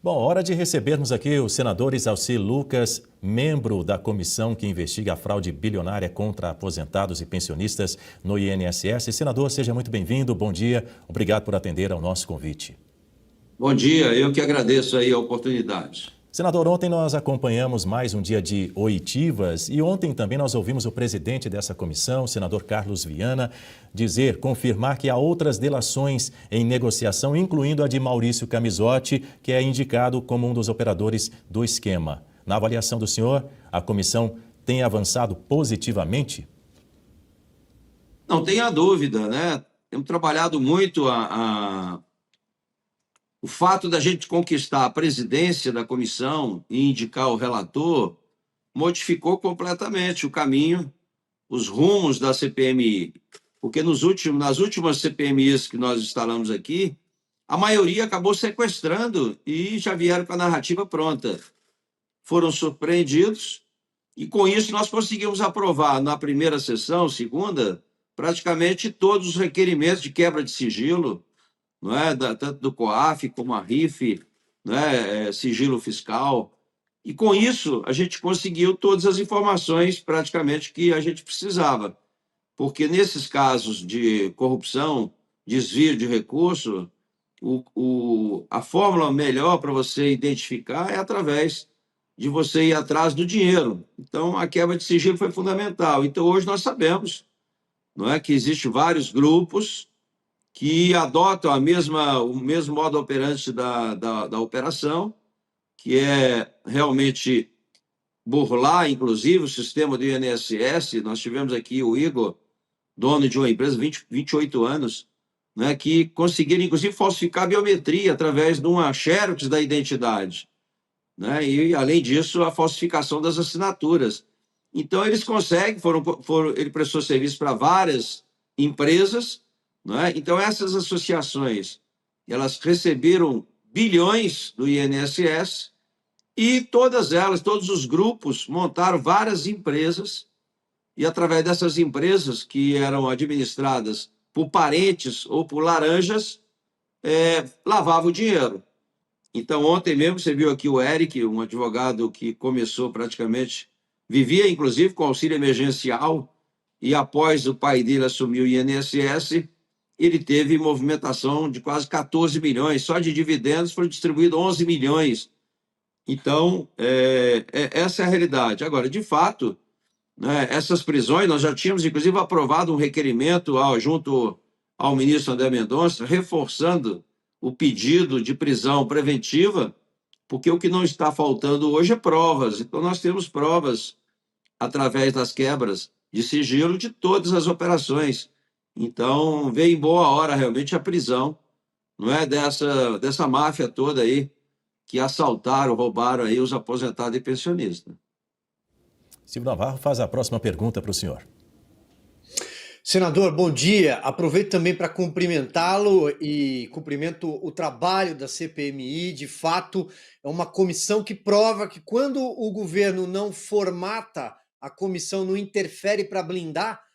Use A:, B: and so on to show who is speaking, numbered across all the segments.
A: Bom, hora de recebermos aqui o senador Isalci Lucas, membro da comissão que investiga a fraude bilionária contra aposentados e pensionistas no INSS. Senador, seja muito bem-vindo, bom dia, obrigado por atender ao nosso convite.
B: Bom dia, eu que agradeço aí a oportunidade.
A: Senador, ontem nós acompanhamos mais um dia de oitivas e ontem também nós ouvimos o presidente dessa comissão, o senador Carlos Viana, confirmar que há outras delações em negociação, incluindo a de Maurício Camizotti, que é indicado como um dos operadores do esquema. Na avaliação do senhor, a comissão tem avançado positivamente?
B: Não tenha dúvida, né? Temos trabalhado muito o fato da gente conquistar a presidência da comissão e indicar o relator modificou completamente o caminho, os rumos da CPMI. Porque nas últimas CPMIs que nós instalamos aqui, a maioria acabou sequestrando e já vieram com a narrativa pronta. Foram surpreendidos e, com isso, nós conseguimos aprovar na primeira sessão, segunda, praticamente todos os requerimentos de quebra de sigilo, não é? Tanto do COAF como a RIF, não é? Sigilo fiscal. E, com isso, a gente conseguiu todas as informações praticamente que a gente precisava. Porque, nesses casos de corrupção, desvio de recurso, a fórmula melhor para você identificar é através de você ir atrás do dinheiro. Então, a quebra de sigilo foi fundamental. Então, hoje nós sabemos, não é, que existem vários grupos que adotam o mesmo modo operante da operação, que é realmente burlar, inclusive, o sistema do INSS. Nós tivemos aqui o Igor, dono de uma empresa, 28 anos, né, que conseguiram, inclusive, falsificar a biometria através de uma xerox da identidade, né, e, além disso, a falsificação das assinaturas. Então, eles conseguem, ele prestou serviço para várias empresas, né? Então, essas associações, elas receberam bilhões do INSS e todas elas, todos os grupos, montaram várias empresas e, através dessas empresas que eram administradas por parentes ou por laranjas, lavavam o dinheiro. Então, ontem mesmo, você viu aqui o Eric, um advogado que começou praticamente, vivia inclusive com auxílio emergencial, e após o pai dele assumir o INSS, ele teve movimentação de quase 14 milhões, só de dividendos foram distribuídos 11 milhões. Então, essa é a realidade. Agora, de fato, né, essas prisões, nós já tínhamos inclusive aprovado um requerimento junto ao ministro André Mendonça, reforçando o pedido de prisão preventiva, porque o que não está faltando hoje é provas. Então, nós temos provas através das quebras de sigilo de todas as operações. Então, veio em boa hora realmente a prisão, não é, dessa máfia toda aí que assaltaram, roubaram aí os aposentados e pensionistas.
A: Silvio Navarro faz a próxima pergunta para o senhor.
C: Senador, bom dia. Aproveito também para cumprimentá-lo e cumprimento o trabalho da CPMI. De fato, é uma comissão que prova que quando o governo não formata a comissão, não interfere para blindar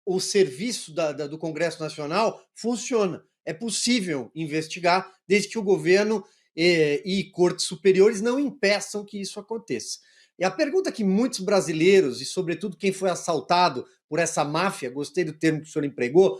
C: o serviço do Congresso Nacional, funciona. É possível investigar desde que o governo e cortes superiores não impeçam que isso aconteça. E a pergunta que muitos brasileiros, e sobretudo quem foi assaltado por essa máfia, gostei do termo que o senhor empregou,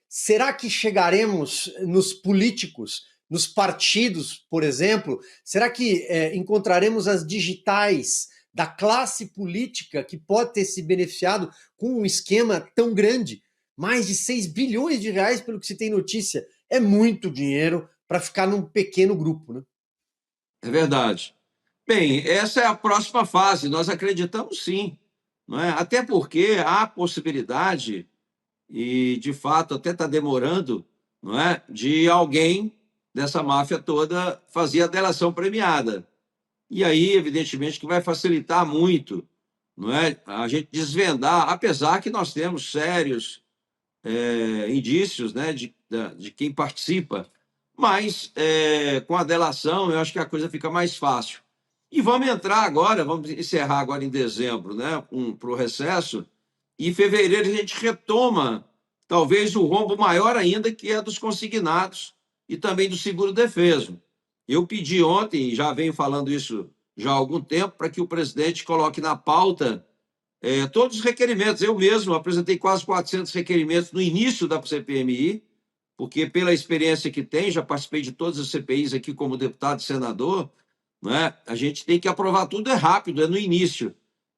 C: será que chegaremos nos políticos, nos partidos, por exemplo? Será que encontraremos as digitais da classe política que pode ter se beneficiado com um esquema tão grande? Mais de 6 bilhões de reais, pelo que se tem notícia. É muito dinheiro para ficar num pequeno grupo, né?
B: É verdade. Bem, essa é a próxima fase, nós acreditamos sim, não é? Até porque há possibilidade, e de fato até está demorando, não é? De alguém dessa máfia toda fazer a delação premiada. E aí, evidentemente, que vai facilitar muito, não é? A gente desvendar, apesar que nós temos sérios indícios, né, de quem participa, mas com a delação eu acho que a coisa fica mais fácil. E vamos entrar agora, vamos encerrar agora em dezembro, né, para o recesso, e em fevereiro a gente retoma talvez o rombo maior ainda, que é dos consignados e também do seguro-defeso. Eu pedi ontem, e já venho falando isso já há algum tempo, para que o presidente coloque na pauta todos os requerimentos. Eu mesmo apresentei quase 400 requerimentos no início da CPMI, porque pela experiência que tem, já participei de todas as CPIs aqui como deputado e senador, né? A gente tem que aprovar tudo, é rápido, é no início.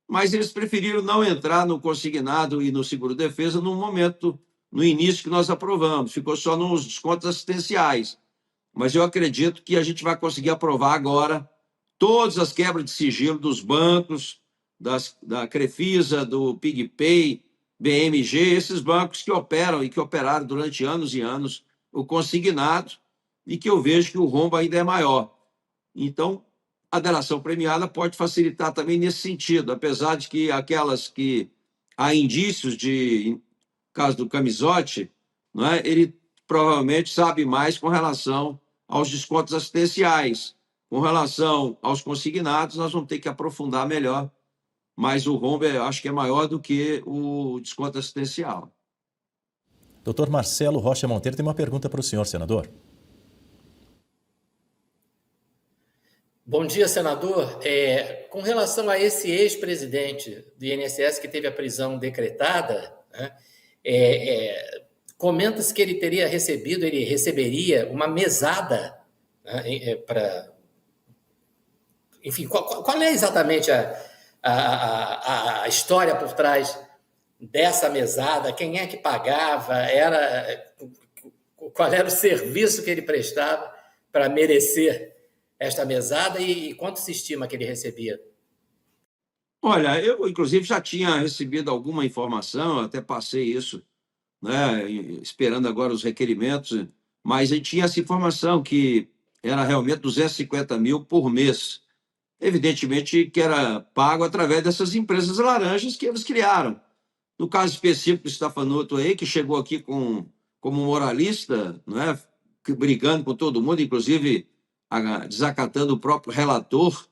B: Mas eles preferiram não entrar no consignado e no seguro-defesa no momento, no início que nós aprovamos. Ficou só nos descontos assistenciais. Mas eu acredito que a gente vai conseguir aprovar agora todas as quebras de sigilo dos bancos, da Crefisa, do PigPay, BMG, esses bancos que operam e que operaram durante anos e anos o consignado, e que eu vejo que o rombo ainda é maior. Então, a delação premiada pode facilitar também nesse sentido, apesar de que aquelas que há indícios de, caso do Camisote, não é? Ele provavelmente sabe mais com relação aos descontos assistenciais. Com relação aos consignados, nós vamos ter que aprofundar melhor, mas o rombo acho que é maior do que o desconto assistencial.
A: Doutor Marcelo Rocha Monteiro tem uma pergunta para o senhor, senador.
D: Bom dia, senador. Com relação a esse ex-presidente do INSS que teve a prisão decretada, né, comenta-se que ele teria recebido, ele receberia uma mesada, né, para... Enfim, qual é exatamente a história por trás dessa mesada? Quem é que pagava? Qual era o serviço que ele prestava para merecer esta mesada e quanto se estima que ele recebia?
B: Olha, eu, inclusive, já tinha recebido alguma informação, até passei isso, né, esperando agora os requerimentos, mas eu tinha essa informação que era realmente 250 mil por mês. Evidentemente que era pago através dessas empresas laranjas que eles criaram. No caso específico do Stefanoto aí, que chegou aqui como moralista, né, brigando com todo mundo, inclusive desacatando o próprio relator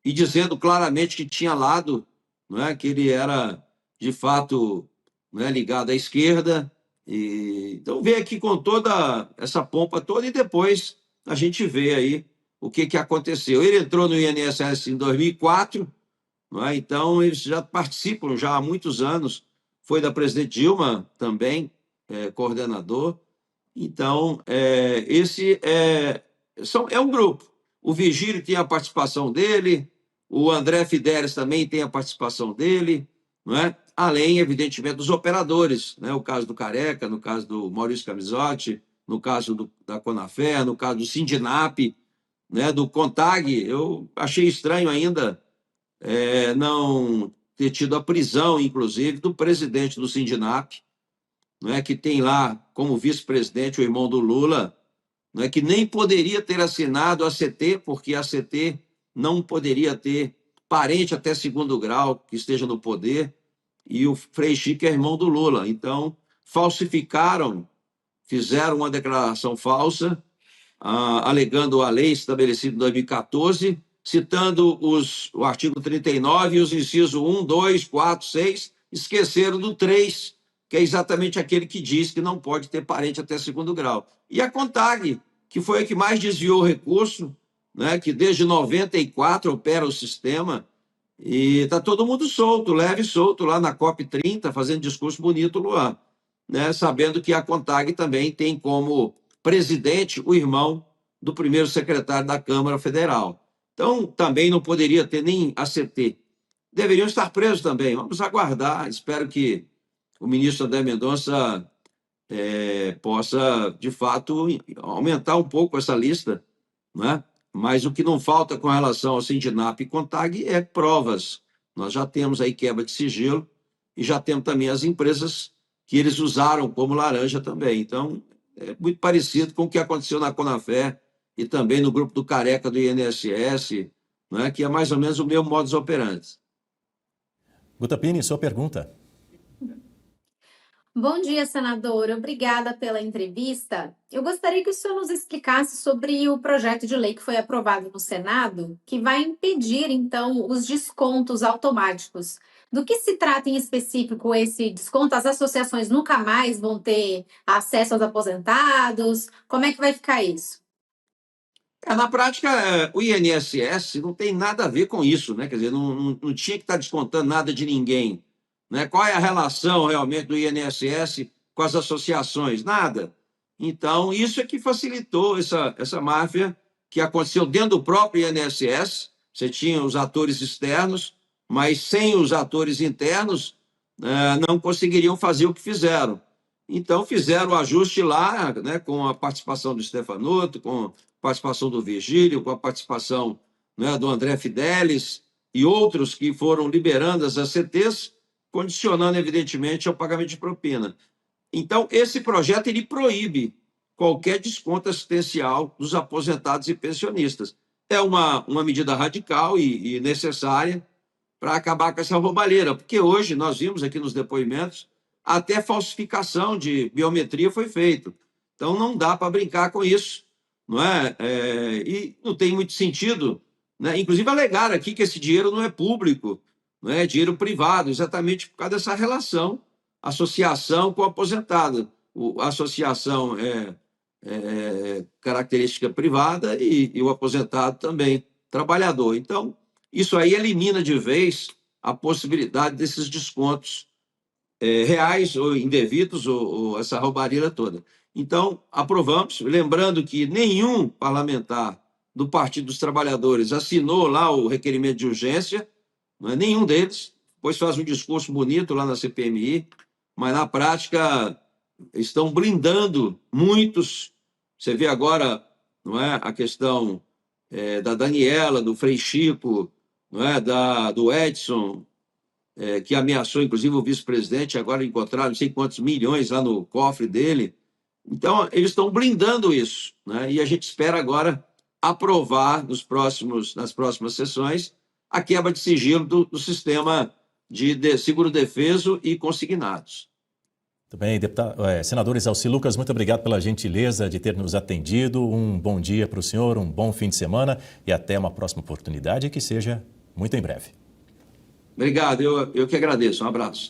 B: e dizendo claramente que tinha lado, não é, que ele era, de fato, não é, ligado à esquerda. Então, veio aqui com toda essa pompa toda e depois a gente vê aí o que aconteceu. Ele entrou no INSS em 2004, não é? Então eles já participam já há muitos anos, foi da presidente Dilma também, coordenador. Então, esse é um grupo. O Vigílio tem a participação dele, o André Fidelis também tem a participação dele, não é? Além, evidentemente, dos operadores, né? O caso do Careca, no caso do Maurício Camisotti, no caso da Conafé, no caso do Sindinap, né? Do Contag. Eu achei estranho ainda não ter tido a prisão, inclusive, do presidente do Sindinap, não é, que tem lá como vice-presidente o irmão do Lula, não é, que nem poderia ter assinado a CT, porque a CT não poderia ter parente até segundo grau que esteja no poder, e o Frei Chico é irmão do Lula. Então, falsificaram, fizeram uma declaração falsa, alegando a lei estabelecida em 2014, citando o artigo 39 e os incisos 1, 2, 4, 6, esqueceram do 3, que é exatamente aquele que diz que não pode ter parente até segundo grau. E a Contag, que foi a que mais desviou o recurso, né, que desde 94 opera o sistema, e está todo mundo solto, leve e solto, lá na COP30, fazendo discurso bonito, Luan, né, sabendo que a Contag também tem como presidente o irmão do primeiro secretário da Câmara Federal. Então, também não poderia ter nem ACT. Deveriam estar presos também. Vamos aguardar. Espero que o ministro André Mendonça possa, de fato, aumentar um pouco essa lista, né? Mas o que não falta com relação ao Sindinap e Contag é provas. Nós já temos aí quebra de sigilo e já temos também as empresas que eles usaram como laranja também. Então, é muito parecido com o que aconteceu na Conafé e também no grupo do Careca do INSS, né, que é mais ou menos o mesmo modus operandi.
A: Guta Piini, sua pergunta.
E: Bom dia, senador. Obrigada pela entrevista. Eu gostaria que o senhor nos explicasse sobre o projeto de lei que foi aprovado no Senado, que vai impedir, então, os descontos automáticos. Do que se trata em específico esse desconto? As associações nunca mais vão ter acesso aos aposentados? Como é que vai ficar isso?
B: Na prática, o INSS não tem nada a ver com isso, né? Quer dizer, não tinha que estar descontando nada de ninguém, né? Qual é a relação realmente do INSS com as associações? Nada. Então, isso é que facilitou essa máfia que aconteceu dentro do próprio INSS. Você tinha os atores externos, mas sem os atores internos, não conseguiriam fazer o que fizeram. Então, fizeram o ajuste lá, né, com a participação do Stefanotto, com a participação do Virgílio, com a participação, né, do André Fidelis e outros que foram liberando as ACTs, condicionando, evidentemente, ao pagamento de propina. Então, esse projeto ele proíbe qualquer desconto assistencial dos aposentados e pensionistas. É uma medida radical e necessária para acabar com essa roubalheira, porque hoje nós vimos aqui nos depoimentos até falsificação de biometria foi feito. Então, não dá para brincar com isso, não é? E não tem muito sentido, né? Inclusive, alegaram aqui que esse dinheiro não é público, não é dinheiro privado, exatamente por causa dessa relação, associação com o aposentado. A associação é característica privada e o aposentado também, trabalhador. Então, isso aí elimina de vez a possibilidade desses descontos reais ou indevidos, ou essa roubalheira toda. Então, aprovamos, lembrando que nenhum parlamentar do Partido dos Trabalhadores assinou lá o requerimento de urgência, não é nenhum deles, depois faz um discurso bonito lá na CPMI, mas na prática estão blindando muitos. Você vê agora, não é, a questão da Daniela, do Frei Chico, não é, do Edson, que ameaçou, inclusive, o vice-presidente, agora encontraram não sei quantos milhões lá no cofre dele. Então, eles estão blindando isso, né? E a gente espera agora aprovar nas próximas sessões a quebra de sigilo do sistema de seguro-defeso e consignados.
A: Muito bem, senador Exalci Lucas, muito obrigado pela gentileza de ter nos atendido. Um bom dia para o senhor, um bom fim de semana e até uma próxima oportunidade que seja muito em breve.
B: Obrigado, eu que agradeço. Um abraço.